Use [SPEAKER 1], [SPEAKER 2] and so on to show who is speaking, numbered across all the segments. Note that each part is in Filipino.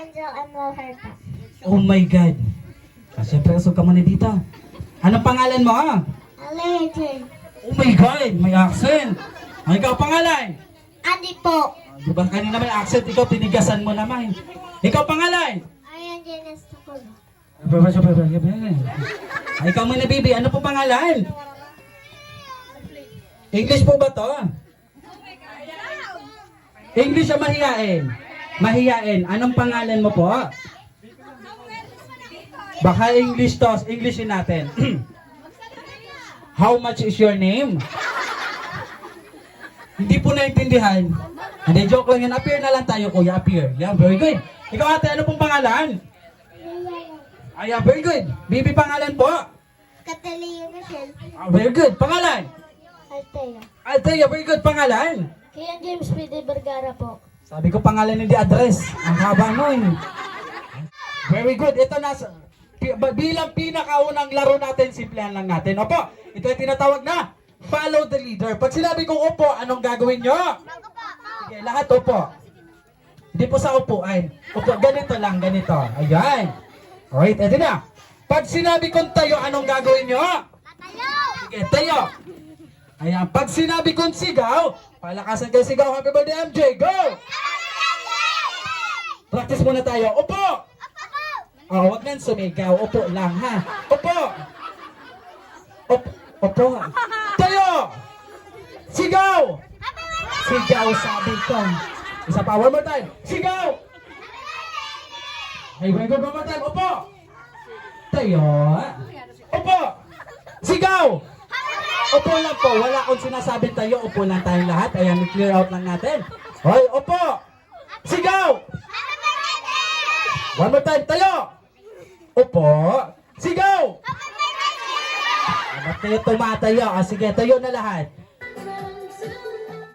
[SPEAKER 1] Angel and Roberta.
[SPEAKER 2] Oh my God. Siyempre, usog ka muna dito. Anong pangalan mo?
[SPEAKER 1] Allergy.
[SPEAKER 2] Oh my God, may accent. Ang ikaw pangalan?
[SPEAKER 1] Adi po.
[SPEAKER 2] Di ba kanina may accent, ikaw tinigasan mo naman. Ikaw pangalan?
[SPEAKER 1] Ayan, Janice Tukulo.
[SPEAKER 2] Ikaw muna, baby. Ano po pangalan? English po ba to? English o mahiyain? Mahiyain. Anong pangalan mo po? Baka English to. Englishin natin. How much is your name? Hindi po naintindihan. Hindi, joke lang yan. Appear na lang tayo, kuya. Appear. Yan, very good. Ikaw ate, ano pong pangalan? Ayan, very good. Bibi pangalan po?
[SPEAKER 1] Catalina Michelle.
[SPEAKER 2] Very good. Pangalan?
[SPEAKER 1] Altea.
[SPEAKER 2] Althea, very good. Pangalan?
[SPEAKER 1] Kian James P. De Vergara po.
[SPEAKER 2] Sabi ko pangalan hindi address. Ang haba nun. Very good. Ito nasa bilang pinakaunang laro natin, simplihan lang natin. Opo, ito ay tinatawag na follow the leader. Pag sinabi kong opo, anong gagawin nyo? Sige, lahat opo. Hindi po sa upuan. Opo, ganito lang, ganito. Ayan. Alright, eto na. Pag sinabi kong tayo, anong gagawin nyo? Sige, tayo. Ayan, pag sinabi kong sigaw, palakasan kayo sigaw. Happy birthday, MJ. Go! Practice muna tayo. Opo! Oh, wag nang sumigaw. Opo lang, ha? Opo! Opo. Tayo! Sigaw! Sigaw, sabi ko. Isa pa, one more time. Sigaw! Hey, one more time. Opo! Tayo! Opo! Sigaw! Opo lang po. Wala akong sinasabi tayo. Upo lang tayong lahat. Ayan, clear out lang natin. Hoy, opo! Sigaw! One more time. Tayo! Opo! Sigaw! Ba't kayo tumatayo? Sige, tayo na lahat.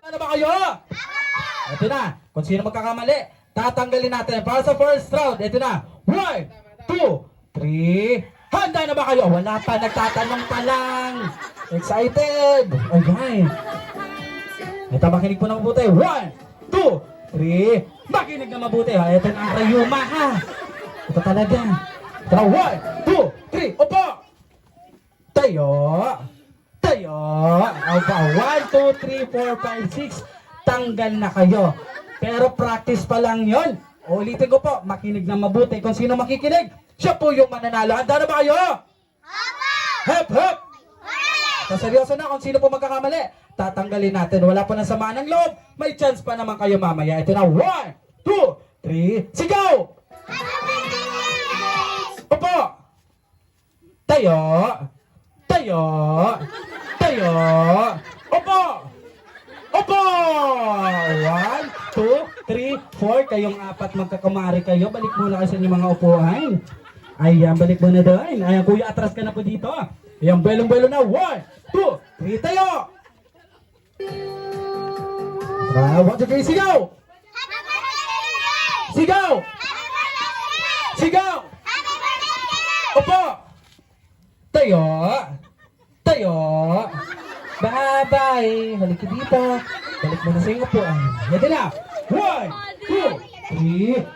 [SPEAKER 2] Ano ba kayo? Ito na. Kung sino magkakamali, tatanggalin natin. Para sa first round, ito na. 1, 2, 3. Handa na ba kayo? Wala pa. Nagtatanong pa lang. Excited. Ayan. Ito, makinig po na mabuti. 1, 2, 3. Makinig na mabuti. Ha? Ito na ang rayuma, ha? Ito talaga. Ito, 1, 2, 3. Opo! Tayo! Tayo! Aba, 1, 2, 3, 4, 5, 6. Tanggal na kayo. Pero practice pa lang yon. Ulitin ko po, makinig na mabuti. Kung sino makikinig, siya po yung mananalo. Handa na ba kayo? Hep, hep! So, seryoso na kung sino po magkakamali. Tatanggalin natin. Wala pa na samaan ng loob. May chance pa naman kayo mamaya. Ito na. 1, 2, 3. Sigaw! Opo! Tayo! Tayo! Tayo! Opo! Opo! 1, 2, 3, 4. Kayong apat magkakumari kayo. Balik muna kayo sa inyong mga upuan. Ayan, balik muna doon. Ayan, kuya, atras ka na po dito. Ayan, belong-belong na. 1, 2, 3, tayo! 1, 2, 3, sigaw! Sigaw! Sigaw! Opo! Tayo! Tayo! Bye-bye! Balik ka dito. Balik mo na sa iyong upuan. Ito na! 1, 2,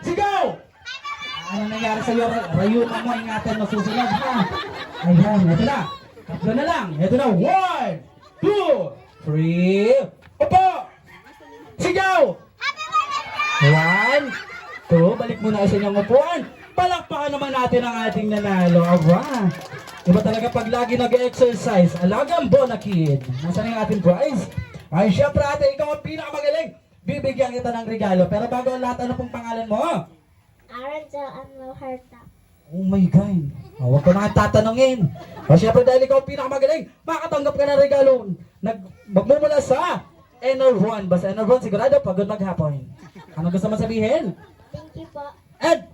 [SPEAKER 2] 3, sigaw! Ano nangyari sa'yo? Rayuma mo, ingatan mo susunod, ha? Ayan, ito na. Tatlo na lang. Ito na. 1, 2, 3. Opo! Sigaw! 1, 2. Balik muna sa inyong upuan. Palakpakan naman natin ang ating nanalo. Aba! Diba talaga pag lagi nag-exercise, alagang bonakid. Nasaan yung ating prize? Ay, syempre ate, ikaw ang pinakamagaling. Bibigyan kita ng regalo. Pero bago ang lahat, ano pong pangalan mo?
[SPEAKER 1] Angel and Roberta.
[SPEAKER 2] Oh my God. Huwag ko na tatanungin. O syempre dahil ikaw ang pinakamagaling, makatanggap ka ng regalo. Magmumula sa NR1. Basta NR1, sigurado pagod maghapon. Ano gusto mo sabihin?
[SPEAKER 1] Thank you po.
[SPEAKER 2] Ed!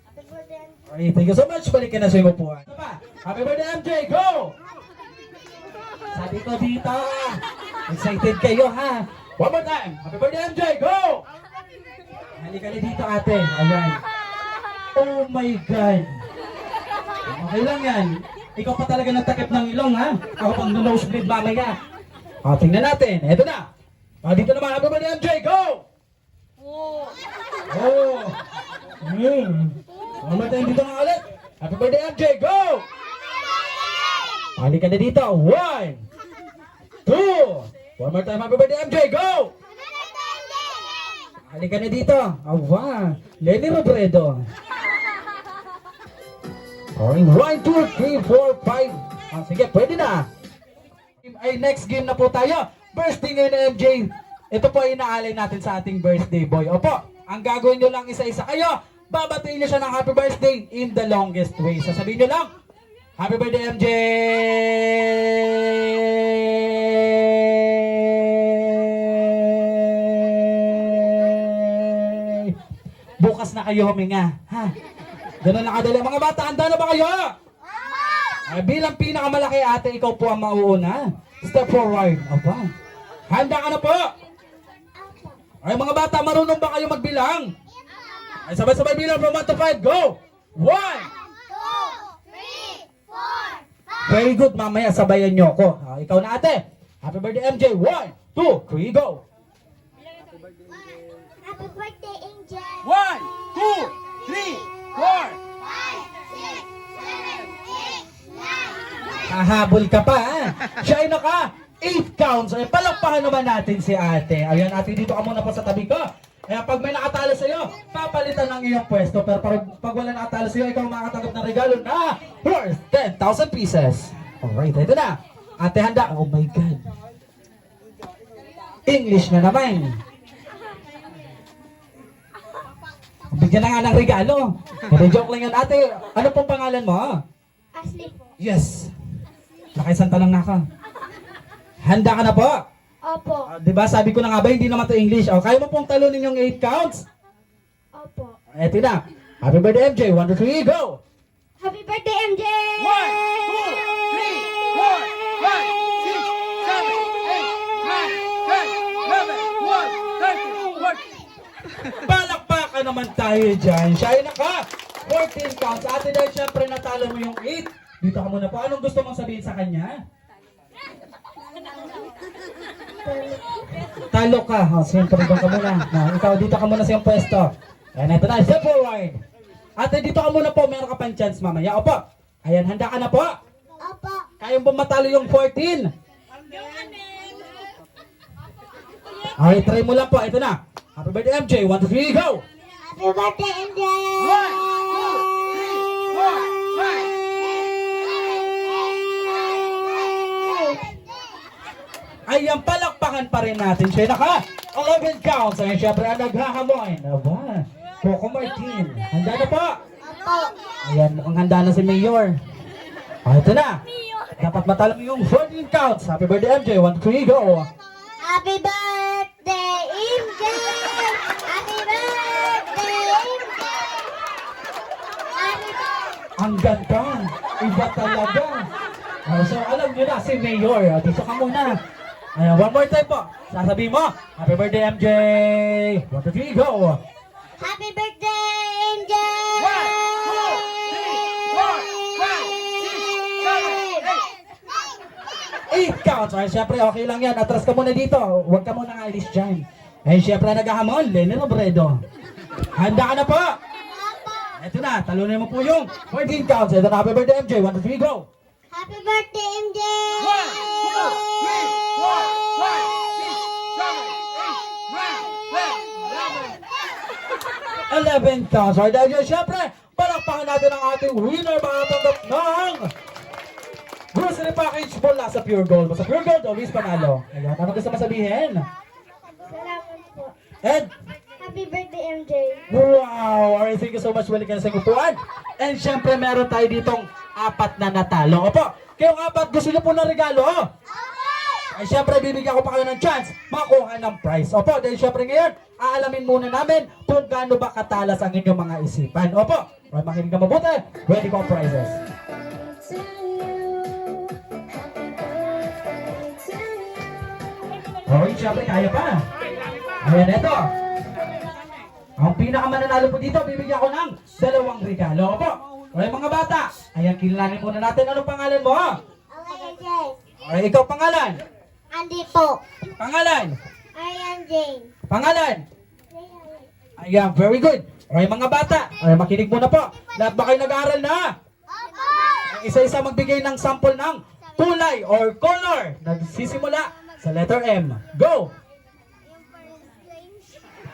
[SPEAKER 1] Happy birthday.
[SPEAKER 2] Okay, thank you so much. Balik ka na sa iyong upuan. Ano ba? Happy birthday, MJ! Go! Sabi ko dito. Excited kayo, ha? One more time. Happy birthday, MJ! Go! Halika na dito, ate. Ayan. Oh my God. Okay lang yan. Ikaw pa talaga nagtakip ng ilong, ha? Ako pang nosebleed mamaya. O, tingnan natin. Eto na. O, dito naman. Happy birthday, MJ! Go! Oh. One more time dito nga ulit. Happy birthday, MJ. Go! Halika na dito. 1, 2. One more time. Happy birthday, MJ. Go! Halika na dito. Awa. Lenny Robredo. Okay, 1, 2, 3, 4, 5. Sige, pwede na. Ay, next game na po tayo. Birthday ngayon na MJ. Ito po ay inaalay natin sa ating birthday boy. Opo, ang gagawin nyo lang isa-isa kayo. Babatiin nyo siya ng happy birthday in the longest way. Sasabihin nyo lang, happy birthday MJ! Bukas na kayo huminga. Ha? Ganun na kadali. Mga bata, handa na ba kayo? Ay, bilang pinakamalaki ate, ikaw po ang mauuna. Step forward. Aba. Handa ka na po? Ay, mga bata, marunong ba kayo magbilang? Ay, sabay-sabay bilang from 1 to 5. Go! 1!
[SPEAKER 1] 2, 3, 4, 5.
[SPEAKER 2] Very good. Mamaya, sabayan nyo ako. Ikaw na ate. Happy birthday, MJ. 1, 2, 3, go!
[SPEAKER 1] Happy birthday, Angel.
[SPEAKER 2] 1, 2, 3, 4.
[SPEAKER 1] 5, 6, 7, 8, 9.
[SPEAKER 2] Hahabol ka pa, ha? Siya ay naka 8 counts. Ay, palakpakan naman natin si ate. Ayan, ate, dito ka muna po sa tabi ko. Kaya pag may nakatalo sa'yo, papalitan ng iyong pwesto. Pero pag wala nakatalo sa'yo, ikaw makakatanggap ng regalo na worth 10,000 pieces. Alright, ito na. Ate, handa. Oh my God. English na naman. Bigyan na nga ng regalo. Pero joke lang yun, ate. Ano pong pangalan mo?
[SPEAKER 1] Ashley po.
[SPEAKER 2] Yes. Nakaisang tanong na ako. Handa ka na po?
[SPEAKER 1] Opo.
[SPEAKER 2] Diba sabi ko na nga ba, hindi naman to English. Kaya mo pong talunin yung 8 counts?
[SPEAKER 1] Opo.
[SPEAKER 2] Eto na. Happy birthday, MJ. 1, 2, 3, go!
[SPEAKER 1] Happy birthday, MJ!
[SPEAKER 2] 1, 2, 3, 4, 5, 6, 7, 8, 9, 10, 11, 12, 13, 14. Palakpakan naman tayo dyan. Siya ay naka 14 counts. Ate, dahil syempre natalo mo yung 8. Dito ka muna po. Anong gusto mong sabihin sa kanya? Talo ka. Siyempre doon ka muna. Ikaw dito ka muna sa iyong pwesto. Ayan, ito na. Step forward. Ate, dito ka muna po. Meron ka pang chance mamaya. Opo. Ayan, handa ka na po.
[SPEAKER 1] Opo.
[SPEAKER 2] Kaya mo matalo yung 14. Okay, try mo lang po. Ito na. Happy birthday, MJ. 1, 2, 3, go!
[SPEAKER 1] Happy birthday, MJ!
[SPEAKER 2] 1, 2, 3, 4, 5. Ayan, palakpakan pa rin natin siya. Naka 11 counts. Ayan, syempre, ang naghahamoy. Aba, Coco Martin. Handa na po.
[SPEAKER 1] Opo.
[SPEAKER 2] Ayan, mukhang handa na si Mayor. Ito na. Dapat matalo mo yung 14 counts. Happy birthday, MJ. 1, 2, 3, go!
[SPEAKER 1] Happy birthday, MJ! Happy birthday, MJ! Happy birthday!
[SPEAKER 2] Ang ganda. Iba talaga. So, alam nyo na, si Mayor. Dito ka muna. Ayan, one more time po. Sasabihin mo, happy birthday, MJ. 1, 2, 3, go.
[SPEAKER 1] Happy birthday, MJ!
[SPEAKER 2] 8 counts. Ay, syempre, okay lang yan. Atras ka muna dito. Huwag ka muna alis dyan. Ay, syempre, naghahamon. Lenny Robredo. Handa ka na po. Ito na, talunin mo po yung 14 counts. Ito na, happy birthday, MJ. 1, 2, 3, go.
[SPEAKER 1] Happy birthday, MJ!
[SPEAKER 2] 11 counts. Alright, dahil yun, syempre, palakpakan natin ang ating winner. Makatanggap ng grocery package mula sa Pure Gold. Sa Pure Gold, always panalo. Ayan, ano gusto masabihin?
[SPEAKER 1] Salamat po.
[SPEAKER 2] And,
[SPEAKER 1] Happy birthday, MJ!
[SPEAKER 2] wow! Alright, thank you so much. Balik ka na sa upuan. And syempre, meron tayo ditong 4 na natalo. Opo, kayong 4, gusto niyo po ng regalo? Ay syempre, bibigyan ko pa kayo ng chance makuha ng prize. Opo, dahil syempre ngayon, aalamin muna namin kung gaano ba katalas ang inyong mga isipan. Opo, right, makinig ka mabuti. Ready ko ang prizes. Okay, syempre, kaya pa. Ayan, eto. Ang pinakamananalo po dito, bibigyan ko ng 2 regalo. Opo, okay mga bata. Ayan, kilalanin muna natin. Anong pangalan mo?
[SPEAKER 1] Okay, MJ!
[SPEAKER 2] Okay, ikaw pangalan.
[SPEAKER 1] Andy po.
[SPEAKER 2] Pangalan.
[SPEAKER 1] Arian Jane.
[SPEAKER 2] Pangalan. Ayan, very good. Okay, mga bata, ay makinig muna po. Lahat ba kayo nag-aaral na? Isa-isa magbigay ng sample ng kulay or color. Nagsisimula sa letter M. Go!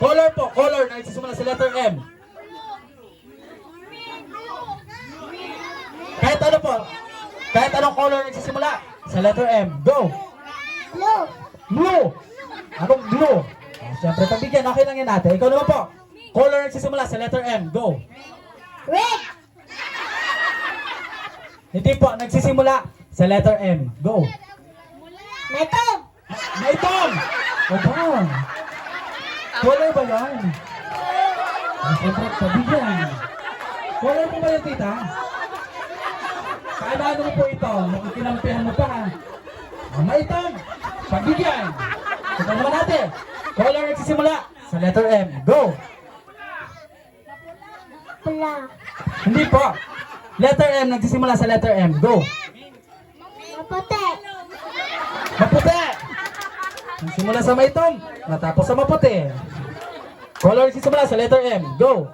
[SPEAKER 2] Color po, color. Nagsisimula sa letter M. Kahit ano po. Kahit anong color nagsisimula sa letter M. Go!
[SPEAKER 1] Blue.
[SPEAKER 2] Blue! Anong blue? Siyempre, pagbigyan, okay lang yan natin. Ikaw naman po. Color nagsisimula sa letter M. Go!
[SPEAKER 1] Red.
[SPEAKER 2] Hindi po, nagsisimula sa letter M. Go!
[SPEAKER 1] Itom.
[SPEAKER 2] Maitom! Aba! Color ba yan? Siyempre, pagbigyan. Color po ba yan, tita? Paano mo po ito? Nakikinampihan mo pa ha? Maitom! Pagbigyan! Ito naman natin. Color nagsisimula sa letter M. Go!
[SPEAKER 1] Pula.
[SPEAKER 2] Hindi po. Letter M nagsisimula sa letter M. Go!
[SPEAKER 1] Maputi.
[SPEAKER 2] Maputi! Nagsimula sa maitom, natapos sa maputi. Color nagsisimula sa letter M. Go!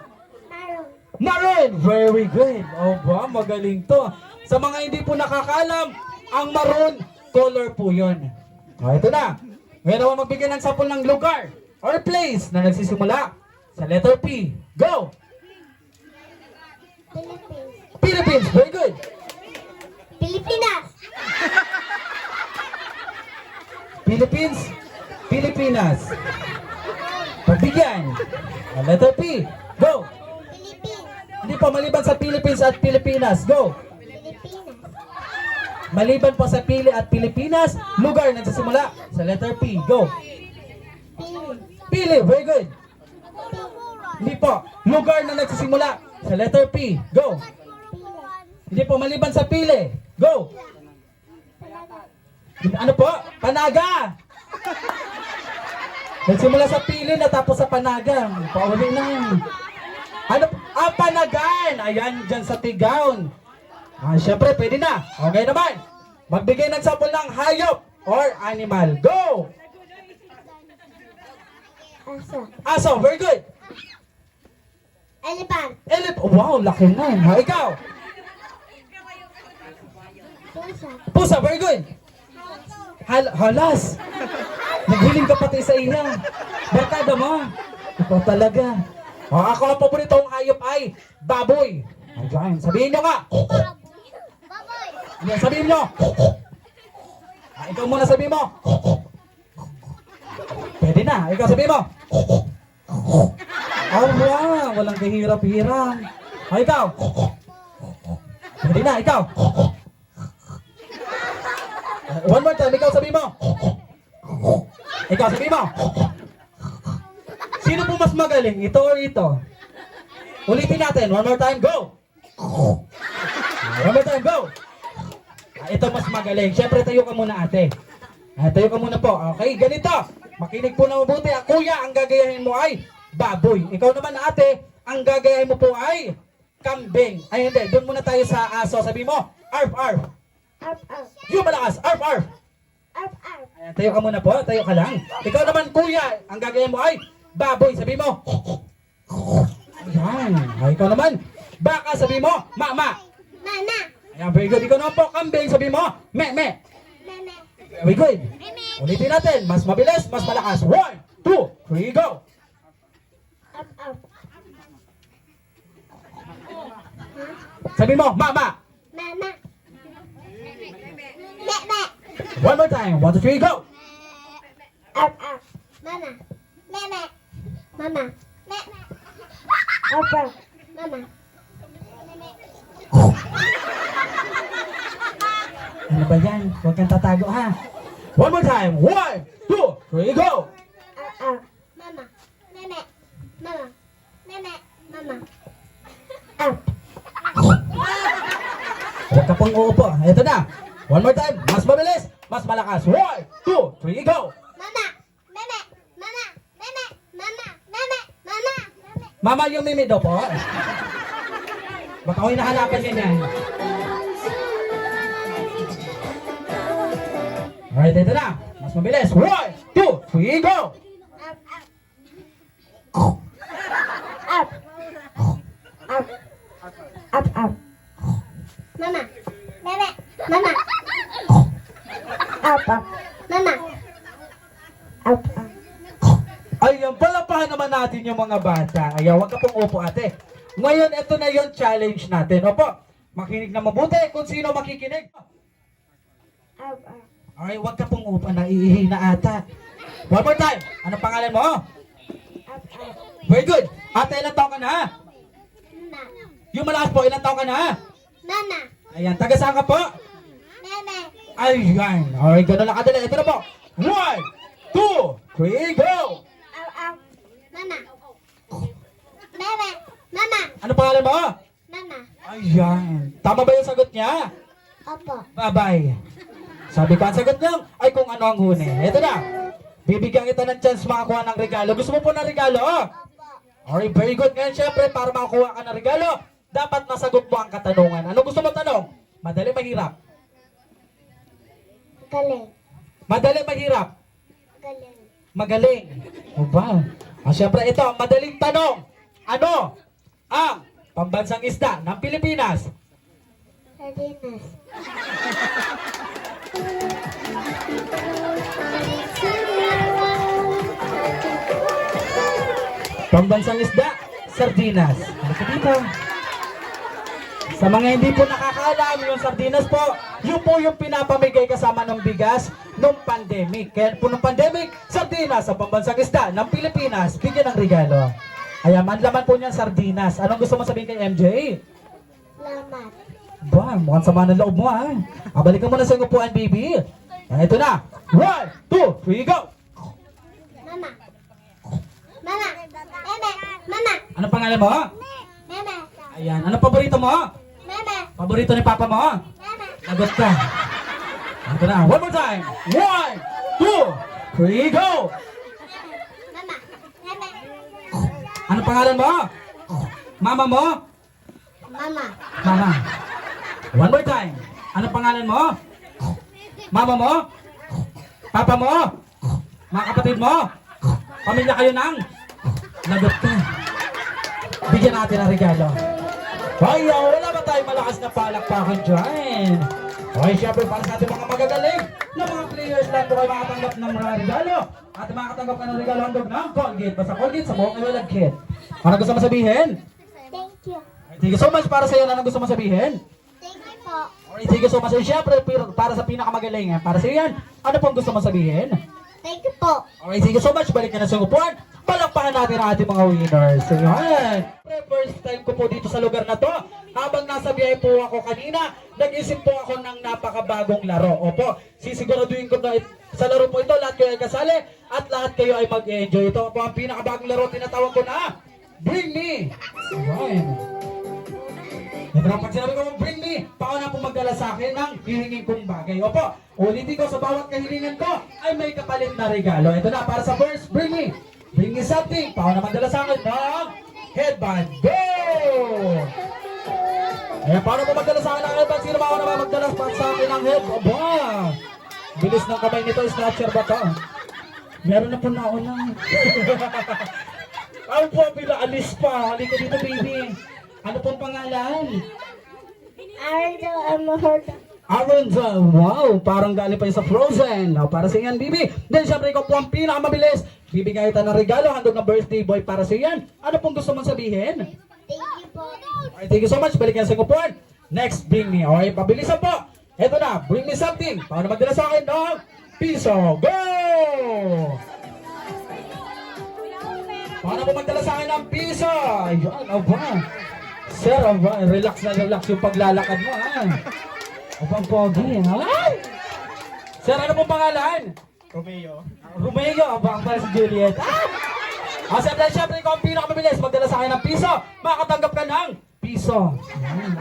[SPEAKER 1] Maroon.
[SPEAKER 2] Maroon! Very good! Oh ba, magaling to. Sa mga hindi po nakakaalam, ang maroon, color po yun. O, ito na. Ngayon ako magbigay ng sample ng lugar or place na nagsisimula sa letter P. Go!
[SPEAKER 1] Philippines.
[SPEAKER 2] Philippines! Very good!
[SPEAKER 1] Pilipinas.
[SPEAKER 2] Philippines, Pilipinas. Pagbigyan. Letter P. Go!
[SPEAKER 1] Philippines.
[SPEAKER 2] Hindi po, maliban sa Philippines at Pilipinas. Go!
[SPEAKER 1] Pilipinas.
[SPEAKER 2] Maliban po sa Pili at Pilipinas, lugar nagsisimula sa letter P. Go!
[SPEAKER 1] Pili.
[SPEAKER 2] Pili. Very good. Hindi po, lugar na nagsisimula sa letter P. Go! Hindi po, maliban sa Pili. Go! Ano po? Panaga! Nagsimula sa Pili, natapos sa Panaga. Pauli na yan. Ano? Panagan! Ayan, dyan sa Tigaon. Syempre, pwede na. Okay naman. Magbigay ng sample ng hayop or animal. Go!
[SPEAKER 1] Aso.
[SPEAKER 2] Aso, very good.
[SPEAKER 1] Elephant.
[SPEAKER 2] Wow, laki na. Ha, ikaw?
[SPEAKER 1] Pusa.
[SPEAKER 2] Pusa, very good. Halas. Naghiling ka pati sa iya. Barkada mo. Ikaw talaga. Ako ang paboritong hayop ay baboy. Ayan, sabihin nyo nga. Ayan, sabihin nyo. Ikaw muna sabihin mo. Pwede na. Ikaw sabihin mo. Oh, wow. Walang kahirap-hirap. Ikaw. Pwede na. Ikaw. One more time. Ikaw sabihin mo. Ikaw sabihin mo. Sino po mas magaling? Ito or ito? Ulitin natin. One more time. Go! One more time. Go! Ito mas magaling. Siyempre, tayo ka muna, ate. Tayo ka muna po. Okay, ganito. Makinig po na mabuti. Kuya, ang gagayahin mo ay baboy. Ikaw naman, ate, ang gagayahin mo po ay kambing. Ay, hindi. Doon muna tayo sa aso. Sabi mo, arf, arf.
[SPEAKER 1] Arf, arf.
[SPEAKER 2] Yung malakas, arf, arf.
[SPEAKER 1] Arf, arf.
[SPEAKER 2] Ayan, tayo ka muna po. Tayo ka lang. Ikaw naman, kuya, ang gagayahin mo ay baboy. Sabi mo, ayan. Ay, ikaw naman, baka. Sabi mo, mama.
[SPEAKER 1] Mama.
[SPEAKER 2] Ayan, very good. Ikaw naman po, kambing. Sabi mo, me.
[SPEAKER 1] Meme.
[SPEAKER 2] Very good. Ulitin natin. Mas mabilis, mas malakas. 1, 2, 3, go.
[SPEAKER 1] Arf, arf.
[SPEAKER 2] Sabi mo, mama.
[SPEAKER 1] Mama. Meme.
[SPEAKER 2] One more time. 1, 2, 3, go.
[SPEAKER 1] Arf, arf. Mama. Meme. Mama. Meme. Arf, arf. Mama.
[SPEAKER 2] Ano ba yan? Huwag kang tatago, ha? One more time. 1, 2, 3, go.
[SPEAKER 1] Arf, arf. Mama. Meme. Mama. Meme. Mama. Arf.
[SPEAKER 2] Huwag ka pong uupo. Ito na. One more time. Mas mabilis, mas malakas. 1, 2, 3, go.
[SPEAKER 1] Mama. Meme. Mama. Meme. Mama. Meme. Mama. Meme.
[SPEAKER 2] Mama yung mimi daw po. Baka ko hinahanapan niya yan. Alright, ito na. Mas mabilis. 1, 2, 3, go.
[SPEAKER 1] Arf, arf. Arf. Mama.
[SPEAKER 2] Ayan, palapahan naman natin yung mga bata. Ayan, huwag ka pong upo ate. Ngayon, ito na yung challenge natin. Opo, makinig na mabuti kung sino makikinig. Okay, huwag ka pong upo, naiihi na ata. One more time. Anong pangalan mo? Very good. Ate, ilang taon ka na?
[SPEAKER 1] Mama.
[SPEAKER 2] Yung malakas po, ilang taon ka na?
[SPEAKER 1] Mama.
[SPEAKER 2] Ayan, taga saan ka po?
[SPEAKER 1] Mama.
[SPEAKER 2] Ayan. Okay, gano'n lang kadali. Ito na po. 1, 2, 3, go!
[SPEAKER 1] Mama. Mama. Mama.
[SPEAKER 2] Ano pangalan mo?
[SPEAKER 1] Mama.
[SPEAKER 2] Ayan. Tama ba yung sagot niya?
[SPEAKER 1] Opo.
[SPEAKER 2] Bye-bye. Sabi ko, ang sagot niya, ay kung ano ang huni. Ito na. Bibigyan kita ng chance makakuha ng regalo. Gusto mo po ng regalo?
[SPEAKER 1] Opo.
[SPEAKER 2] Alright, very good. Ngayon, syempre, para makakuha ka ng regalo, dapat masagot mo ang katanungan. Ano gusto mo tanong? Madali, mahirap.
[SPEAKER 1] Galing.
[SPEAKER 2] Madali, mahirap.
[SPEAKER 1] Galing.
[SPEAKER 2] Magaling. O ba? Syempre, ito, madaling tanong. Ano ang pambansang isda ng Pilipinas?
[SPEAKER 1] Sardinas.
[SPEAKER 2] Pambansang isda, sardinas. Halika dito. Sa mga hindi po nakakaalam, yung sardinas po, yun po yung pinapamigay kasama ng bigas nung pandemic. Kaya po nung pandemic, sardinas sa pambansang isda ng Pilipinas, bigyan ng regalo. Ayan, ang laman po niyan sardinas. Anong gusto mo sabihin kay MJ?
[SPEAKER 1] Lamat.
[SPEAKER 2] Ba, mukhang sama ng loob mo ha. Balikan mo na sa upuan, baby. Ito na. 1, 2, 3, go!
[SPEAKER 1] Mama. Mama. Mama. Mama.
[SPEAKER 2] Ano pangalan mo?
[SPEAKER 1] Mama.
[SPEAKER 2] Ayan, ano paborito mo?
[SPEAKER 1] Mama.
[SPEAKER 2] Paborito ni Papa mo?
[SPEAKER 1] Mama.
[SPEAKER 2] Lagot ka. Ito na, one more time. 1, 2, 3, go!
[SPEAKER 1] Mama. Mama.
[SPEAKER 2] Ano pangalan mo? Mama mo?
[SPEAKER 1] Mama.
[SPEAKER 2] Mama. One more time. Ano pangalan mo? Mama mo? Papa mo? Mga kapatid mo? Pamilya kayo ng? Lagot ka. Bigyan natin ang regalo. Ay, wala ba tayong malakas na palakpakan dyan? Okay, syempre para sa ating mga magagaling na mga players lang po kayo makatanggap ng mga regalo. At makatanggap ka ng regalo handog ng Colgate. Basta Colgate sa buong ilalagkit. Ano gusto mo sabihin?
[SPEAKER 1] Thank you.
[SPEAKER 2] Thank you so much para sa iyo. Ano gusto mo sabihin?
[SPEAKER 1] Thank you po.
[SPEAKER 2] Okay, thank you so much. Syempre, para sa pinakamagaling. Para sa iyo yan, ano pong gusto mo sabihin?
[SPEAKER 1] Thank you po.
[SPEAKER 2] Okay, thank you so much. Balik ka na sa upuan. Palakpakan natin ang ating mga winners. Ayan. First time ko po dito sa lugar na to. Habang nasa biyahe po ako kanina, nag-isip po ako ng napakabagong laro. Opo, sisiguraduhin ko na sa laro po ito, lahat kayo ay kasali at lahat kayo ay mag-enjoy. Ito po ang pinakabagong laro, tinatawag ko na Bring Me. Ayan. Ito na, pag sinabi ko bring me, pauna po magdala sa akin ng hihingin kong bagay. Opo, ulitin ko sa bawat kahilingan ko ay may kapalit na regalo. Ito na, para sa first, bring me. Bring me something. Pauna magdala sa akin ng headband. Go! Ayan, paano po magdala sa akin ng headband? Sino ba na magdala sa akin ng headband? Aba! Bilis ng kamay nito, snatcher ba to? Meron na po nauna. Ako po, bila alis pa. Halika dito, baby. Ano pong pangalan?
[SPEAKER 1] Ardo Amahorda.
[SPEAKER 2] Aronza, wow, parang galing pa yun sa Frozen. Now, para sa iyan, Bibi. Then, syempre, ikaw po ang pinakamabilis. Bibigyan kita ng regalo, handog ng birthday boy para sa iyan. Ano pong gusto mong sabihin?
[SPEAKER 1] Thank you po.
[SPEAKER 2] Okay, thank you so much. Balikan sa kupuan. Next, bring me. Okay, pabilisan po. Ito na, bring me something. Paano magdala sa akin ng piso? Go! Paano po magdala sa akin ng piso? Ayan, aba. Sir, aba, relax na relax yung paglalakad mo, ha? Abang pogi, ha? Sir, ano pong pangalan?
[SPEAKER 3] Romeo.
[SPEAKER 2] Romeo, abang para si Juliet. Siyempre, ikaw ang pinakamabilis. Magdala sa akin ng piso. Makakatanggap ka ng piso.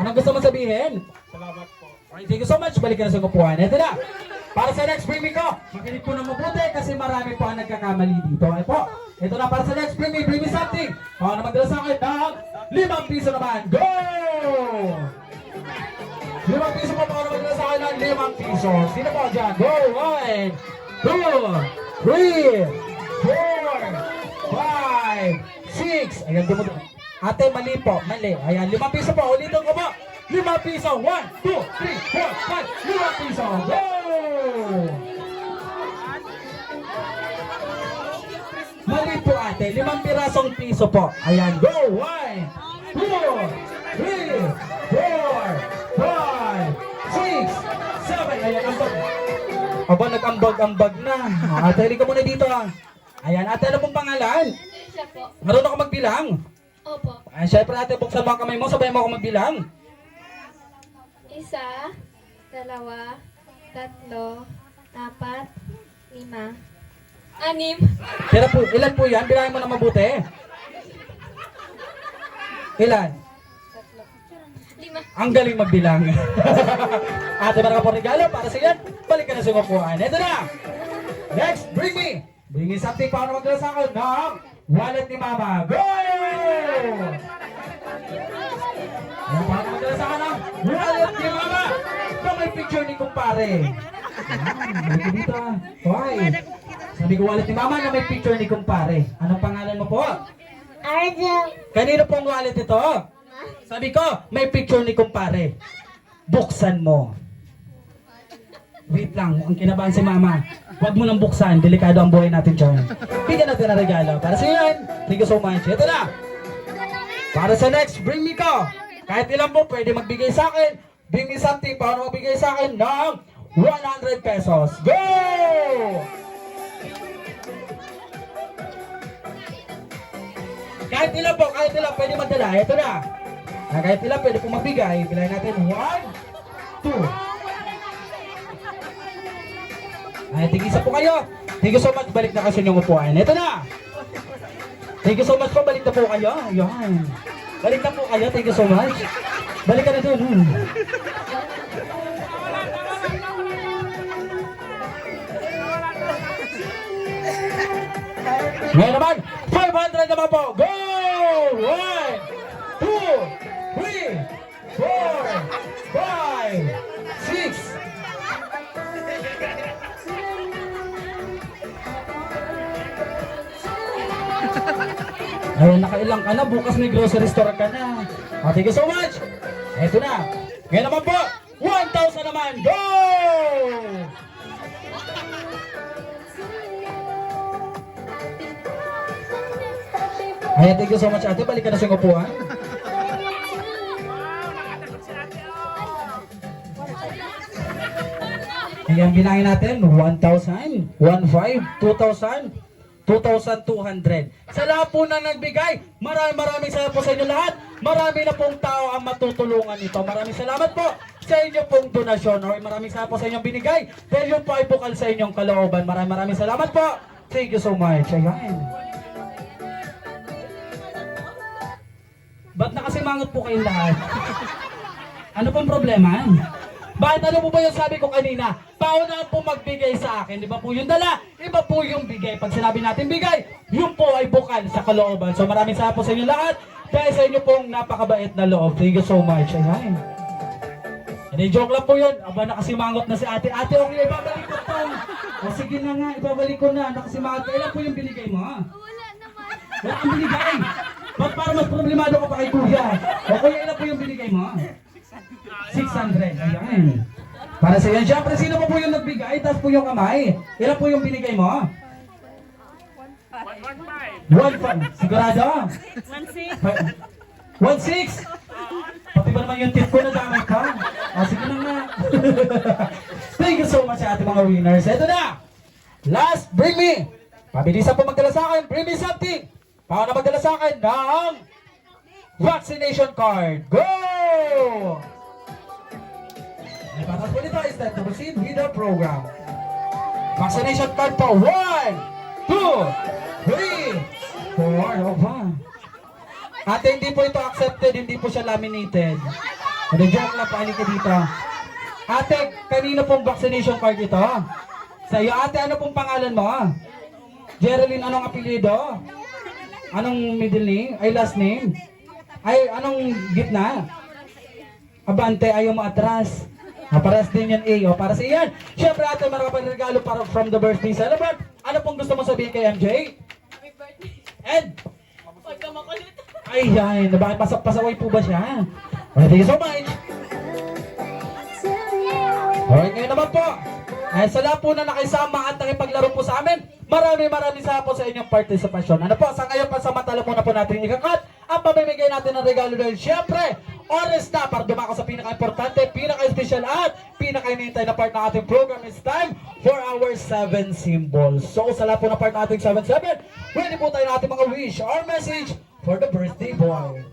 [SPEAKER 2] Anong gusto mo sabihin?
[SPEAKER 3] Salamat po.
[SPEAKER 2] Okay, thank you so much. Balikan na sa kupuan. Ito na. Para sa next premium ko, makinig po na mabuti kasi marami po ang nagkakamali dito. Ay po. Ito na para sa next premium. Bring me something. Paano magdala sa akin ng 5 piso naman. Go! 5 piso po. Paano magdala sa akin ng 5 piso. Sino po dyan? Go! 1, 2, 3, 4, 5, 6. Ayan, dumudun. Ate, mali po. Mali. Ayan, 5 piso po. Ulitin ko po. 5 piso. 1, 2, 3, 4, 5. 5 piso. Go! pirasong piso po. Ayan, go! 1, 2, 3, 4, 5, 6, 7. Ayan, ambag. Aba, nag-ambag-ambag na. Ate, halika muna dito. Ayan, ate, ano pong pangalan?
[SPEAKER 3] Siya po.
[SPEAKER 2] Marunong ka magbilang?
[SPEAKER 3] Opo.
[SPEAKER 2] Ayan, syempre ate, buksan mo ang kamay mo. Sabay mo ako magbilang.
[SPEAKER 3] 1, 2, 3, 4, 5, 6, 6.
[SPEAKER 2] Ilan po yan? Bilangin mo na mabuti. Ilan?
[SPEAKER 3] 5.
[SPEAKER 2] Ang galing magbilang. Ate, meron ka po regalo para sa iyan. Balik ka na sa upuan. Ito na. Next, bring me something para magdala sa akin ng wallet ni Mama. Go! Ayan, para magdala sa akin ng wallet ni Mama. Ito may picture ni kumpare. Balik ka dito. Hoy. Sabi ko wallet ni Mama na may picture ni kumpare. Anong pangalan mo po?
[SPEAKER 1] Arjun.
[SPEAKER 2] Kanino pong wallet ito? Sabi ko, may picture ni kumpare. Buksan mo. Wait lang, ang kinabahan si Mama. Huwag mo nang buksan, delikado ang buhay natin dyan. Bigyan natin ng regalo. Para sa yan, thank you so much. Ito na. Para sa next, bring me ko. Kahit ilan po, pwede magbigay sa akin. Bring me something para magbigay sa akin ng 100 pesos. Go! Kahit ilan po, pwede magdala. Ito na. Kahit ilan, pwede po magbigay. Bilahin natin. 1, 2. Ay, tigisa po kayo. Thank you so much. Balik na kasi yung upuan. Ito na. Thank you so much po. Balik na po kayo. Yan. Balik na po kayo. Thank you so much. Balik ka na doon. Ngayon naman, 500 naman po. Go! 1, 2, 3, 4, 5, 6. Ayun, nakailang ka na. Bukas may grocery store ka na. Thank you so much. Eto na. Ngayon naman po, 1,000 naman. Go! Ayan, thank you so much ate. Balik ka na sa upuan. Ayan, bilangin natin. 1,000, 1,500, 2,000, 2,200. Sa lahat po na nagbigay, maraming salamat po sa inyo lahat. Marami na pong tao ang matutulungan ito. Maraming salamat po sa inyo pong donasyon. Or maraming salamat po sa inyong binigay. Dahil yun po ay bukal sa inyong kalooban. Maraming salamat po. Thank you so much. Ayan. Ba't nakasimangot po kayong lahat? Ano pong problema? Bakit ano po ba yung sabi ko kanina? Paunahan po magbigay sa akin. Di ba po yung dala? Iba po yung bigay. Pag sinabi natin bigay, yun po ay bukal sa kalooban. So maraming salamat po sa inyo lahat. Dahil sa inyo pong napakabait na loob. Thank you so much. Ayan. Hindi, joke lang po yun. Aba, nakasimangot na si ate. Ate, okay, ibabalik ko to. O sige na nga, ibabalik ko na. Nakasimangot ka. Ilan po yung binigay mo, ha?
[SPEAKER 3] Wala naman.
[SPEAKER 2] Wala kang binigay. Ba't para mas problemado ka pa kay kuya? O kuya, ilan po yung binigay mo? 600. Ayan. Para sa yan. Siyempre, sino po yung nagbigay? Tapos po yung kamay. Ilan po yung binigay mo? 1,500. Sigurado? 1,600. 1,600? Pati ba naman yung tip ko na damay ka? Sige na nga. Thank you so much sa ating mga winners. Ito na. Last, bring me. Pabilisan po magdala sa akin. Bring me something. Paano na magdala sa akin ng vaccination card. Go! Ang patas po nito is that to proceed with the program. Vaccination card po. 1, 2, 3, 4. O ba? Ate, hindi po ito accepted. Hindi po siya laminated. Ano, joke lang, paali ka dito. Ate, kanino pong vaccination card ito? Sa iyo, ate, ano pong pangalan mo? Geraldine, anong apelyido? Anong middle name? Ay, last name? Ay, anong gitna? Abante, ayaw mo atras. Paras din yan, A. O, para sa iyan. Siyempre, ate, meron ka pa regalo para from the birthday celebrant. Ano pong gusto mo sabihin kay MJ?
[SPEAKER 3] Happy birthday.
[SPEAKER 2] Ed!
[SPEAKER 3] Huwag ka makulit.
[SPEAKER 2] Ay, yan. Bakit pasaway po ba siya? Thank you so much. Alright, ngayon naman po. Sa lahat po na nakisama at nakipaglaro po sa amin, maraming salamat po sa inyong partisipasyon. Ano po, sa ngayon pansamantala muna po natin ikakat ang pamimigay natin ng regalo dahil syempre, oras na para dumako sa pinaka-importante, pinaka-special at pinaka-inintay na part ng ating program. It's time for our 7 symbols. So sa lahat po na part ng ating 7-7, ready po tayo ng ating mga wish or message for the birthday boy.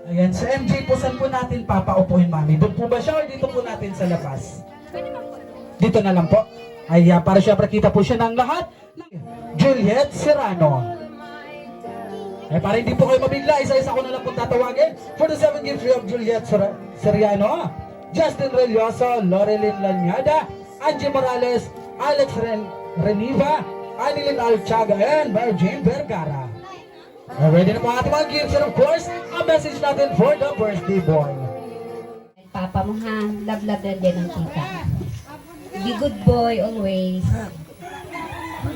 [SPEAKER 2] Ayan, sa MJ po, saan po natin papaupuin, mami? Doon po ba siya o dito po natin sa labas? Dito na lang po. Ay, para syempre kita po siya ng lahat. Juliet Serrano. Ay, para hindi po kayo mabigla, isa-isa ko na lang po tatawagin. For the 7 gifts of Juliet Serrano, Justin Relioso, Lorelyn Lanyada, Angie Morales, Alex Reniva, Anilin Alchaga, and Mary Jane Vergara. Ready na po ang ating mga gifts and of course, ang message natin for the birthday boy.
[SPEAKER 4] Papa mo ha, love yan din ang tita. Be good boy always.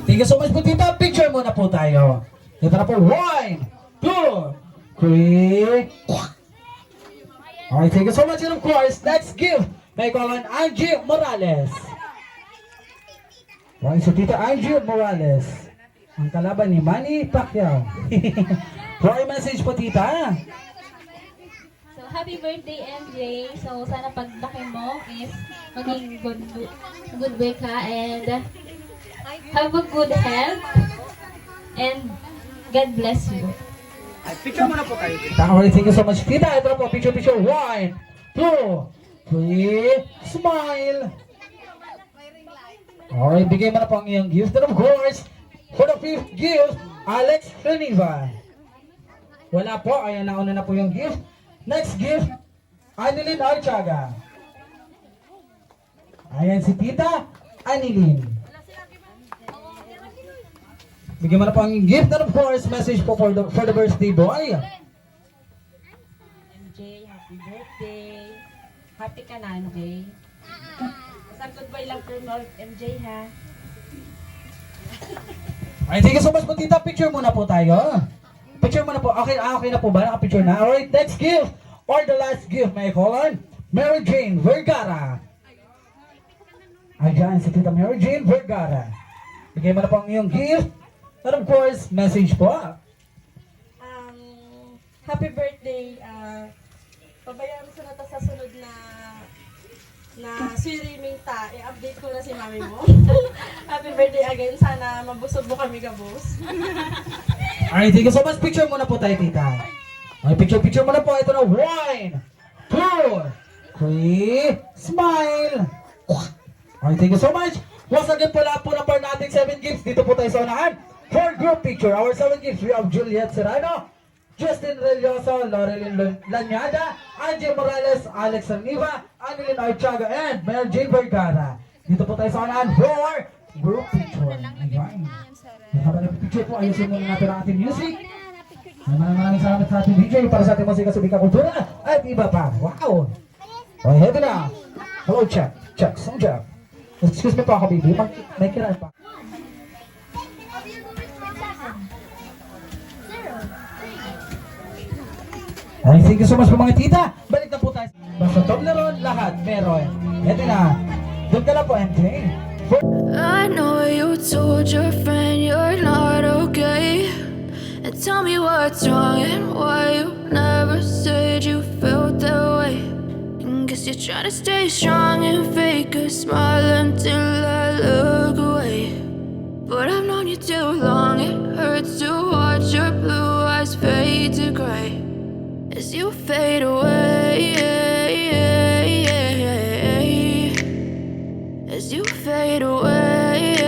[SPEAKER 2] Thank you so much po, tita. Picture muna po tayo. Ito na po, 1, 2, 3. Alright, thank you so much and of course, next gift, may kawan Angie Morales. Alright, so tita Angie Morales. Ang kalaban ni Manny Pacquiao. Roy message po, tita.
[SPEAKER 3] So, happy birthday, MJ. So, sana paglaki mo is maging good way ka and have a good health and God bless you.
[SPEAKER 5] Picture muna po tayo.
[SPEAKER 2] Alright, thank you so much, tita. Ito na po, picture. 1, 2, 3, smile. Alright, bigay mo na po ang iyong gift. And of course, for the 5th gift, Alex Reniva. Wala po, ayan, nauna na po yung gift. Next gift, Anilin Archaga. Ayan si Tita Anilin. Bigyan mo na po ang gift and of course, message po for the birthday boy.
[SPEAKER 4] MJ, happy birthday. Happy ka na, MJ. Isang good boy lang for MJ ha.
[SPEAKER 2] Ay, thank you so much po, tita. Picture muna po tayo. Picture muna po. Okay na po ba? Naka-picture na? Alright, next gift or the last gift, may call on Mary Jane Vergara. Ayan, si tita Mary Jane Vergara. Bigay mo na po ang iyong gift. And of course, message po.
[SPEAKER 6] Happy birthday. Pabayaan mo na sa sunod na swimming ta. I-update ko na si mami mo. Happy birthday again. Sana mabusog mo kami, gabos.
[SPEAKER 2] Alright, thank you so much. Picture muna po tayo, tita. Okay, picture muna po. Ito na. 1, 2, 3, smile. Alright, thank you so much. Once again po lahat po ng part nating 7 gifts. Dito po tayo sa unahan. For group picture, our 7 gifts, we have Juliet Serrano, Justin Relioso, Lorelyn Lanyada, Angie Morales, Alex Reniva, Anilin Archaga, and Mary Jane Vergara. Dito po tayo sa unahan for group picture. Ayan. Habang nag-picture po, ayusin muna natin ang ating music. Maraming salamat sa ating DJ para sa ating musika, subika, kultura, at iba pa. Wow! Okay, heto na. Hello, check. Sound check. Excuse me po ako, baby. May kiran pa. Ay, thank you so much po mga tita. Balik na po tayo. Basta Toblerone, lahat meron. Heto na. Doon ka lang po, MJ.
[SPEAKER 7] I know you told your friend you're not okay. And tell me what's wrong and why you never said you felt that way. And guess you're trying to stay strong and fake a smile until I look away. But I've known you too long, it hurts to watch your blue eyes fade to gray as you fade away. As you fade away.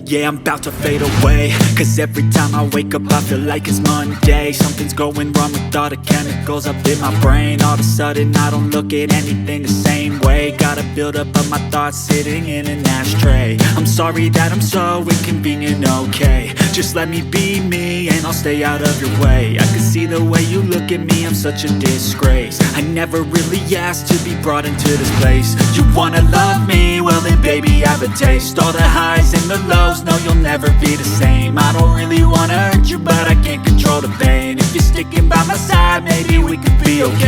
[SPEAKER 8] Yeah, I'm about to fade away. Cause every time I wake up I feel like it's Monday. Something's going wrong with all the chemicals up in my brain. All of a sudden I don't look at anything the same way. Gotta build up of my thoughts sitting in an ashtray. I'm sorry that I'm so inconvenient, okay. Just let me be me and I'll stay out of your way. I can see the way you look at me, I'm such a disgrace. I never really asked to be brought into this place. You wanna love me? Well then baby I have a taste. All the highs and the lows, no you'll never be the same. I don't really wanna hurt you but I can't control the pain. If you're sticking by my side maybe we could be okay.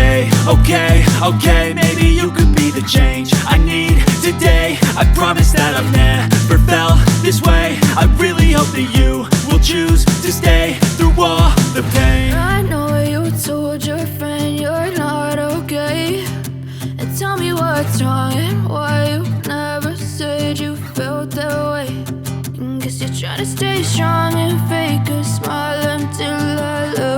[SPEAKER 8] okay, maybe you could be the change I need today. I promise that I've never felt this way. I really hope that you will choose to stay through all the pain.
[SPEAKER 7] I know you told your friend you're not okay, and tell me what's wrong and why you never said you felt that way. Guess you're trying to stay strong and fake a smile until I love